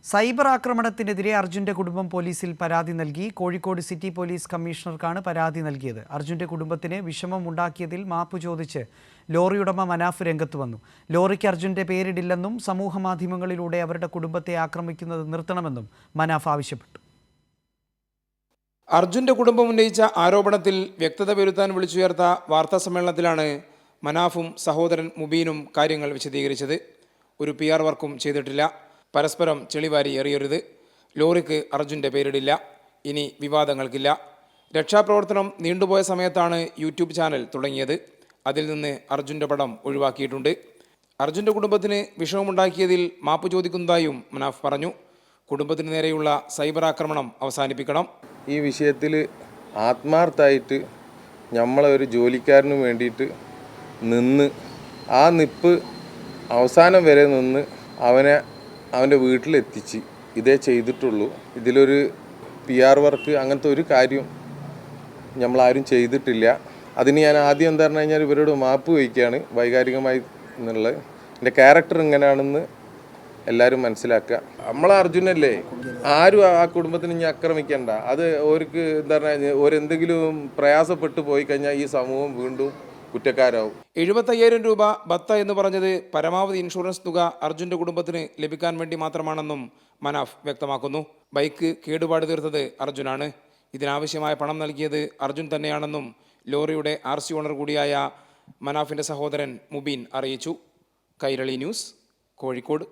Cyber ആക്രമണത്തിനെതിരെ അർജുന്റെ കുടുംബം പോലീസിൽ പരാതി നൽകി. കോഴിക്കോട് സിറ്റി പോലീസ് കമ്മീഷണർക്കാണ് പരാതി നൽകിയത്. അർജുന്റെ കുടുംബത്തിന് വിഷമമുണ്ടാക്കിയതിൽ മാപ്പ് ചോദിച്ച് ലോറി ഉടമ മനാഫ് രംഗത്ത് വന്നു. ലോറിക്ക് അർജുന്റെ പേരിടില്ലെന്നും സമൂഹ മാധ്യമങ്ങളിലൂടെ അവരുടെ കുടുംബത്തെ ആക്രമിക്കുന്നത് നിർത്തണമെന്നും മനാഫ് ആവശ്യപ്പെട്ടു. അർജുന്റെ കുടുംബം ഉന്നയിച്ച ആരോപണത്തിൽ വ്യക്തത വരുത്താൻ വിളിച്ചുയർത്ത വാർത്താ സമ്മേളനത്തിലാണ് മനാഫും സഹോദരൻ മുബീനും കാര്യങ്ങൾ വിശദീകരിച്ചത്. ഒരു PR വർക്കും ചെയ്തിട്ടില്ല. പരസ്പരം ചെളിവാരി എറിയരുത്. ലോറിക്ക് അർജുൻ്റെ പേരിടില്ല. ഇനി വിവാദങ്ങൾക്കില്ല. രക്ഷാപ്രവർത്തനം നീണ്ടുപോയ സമയത്താണ് യൂട്യൂബ് ചാനൽ തുടങ്ങിയത്. അതിൽ നിന്ന് അർജുൻ്റെ പടം ഒഴിവാക്കിയിട്ടുണ്ട്. അർജുൻ്റെ കുടുംബത്തിന് വിഷമമുണ്ടാക്കിയതിൽ മാപ്പ് ചോദിക്കുന്നതായും മനാഫ് പറഞ്ഞു. കുടുംബത്തിന് നേരെയുള്ള സൈബർ ആക്രമണം അവസാനിപ്പിക്കണം. ഈ വിഷയത്തിൽ ആത്മാർത്ഥമായിട്ട് നമ്മളെ ഒരു ജോലിക്കാരന് വേണ്ടിയിട്ട് നിന്ന് ആ നിപ്പ് അവസാനം വരെ നിന്ന് അവൻ്റെ വീട്ടിലെത്തിച്ച് ഇതേ ചെയ്തിട്ടുള്ളൂ. ഇതിലൊരു PR വർക്ക് അങ്ങനത്തെ ഒരു കാര്യം നമ്മളാരും ചെയ്തിട്ടില്ല. അതിന് ഞാൻ ആദ്യം എന്താ പറഞ്ഞു കഴിഞ്ഞാൽ ഇവരോട് മാപ്പ് വയ്ക്കുകയാണ് വൈകാരികമായി എന്നുള്ളത്. എൻ്റെ ക്യാരക്ടർ ഇങ്ങനെയാണെന്ന് എല്ലാവരും മനസ്സിലാക്കുക. നമ്മളെ അർജുനല്ലേ, ആരും ആ കുടുംബത്തിന് ഇനി ആക്രമിക്കണ്ട. അത് ഓർക്ക് എന്താ പറഞ്ഞാൽ ഓരെന്തെങ്കിലും പ്രയാസപ്പെട്ടു പോയി കഴിഞ്ഞാൽ ഈ സമൂഹം വീണ്ടും കുറ്റക്കാരാവും. 75,000 രൂപ ബത്ത എന്ന് പറഞ്ഞത് പരമാവധി ഇൻഷുറൻസ് തുക അർജുൻ്റെ കുടുംബത്തിന് ലഭിക്കാൻ വേണ്ടി മാത്രമാണെന്നും മനാഫ് വ്യക്തമാക്കുന്നു. ബൈക്ക് കേടുപാട് തീർത്തത് അർജുനാണ്. ഇതിനാവശ്യമായ പണം നൽകിയത് അർജുൻ തന്നെയാണെന്നും ലോറിയുടെ RC ഓണർ കൂടിയായ മനാഫിൻ്റെ സഹോദരൻ മുബീൻ അറിയിച്ചു. കൈരളി ന്യൂസ്, കോഴിക്കോട്.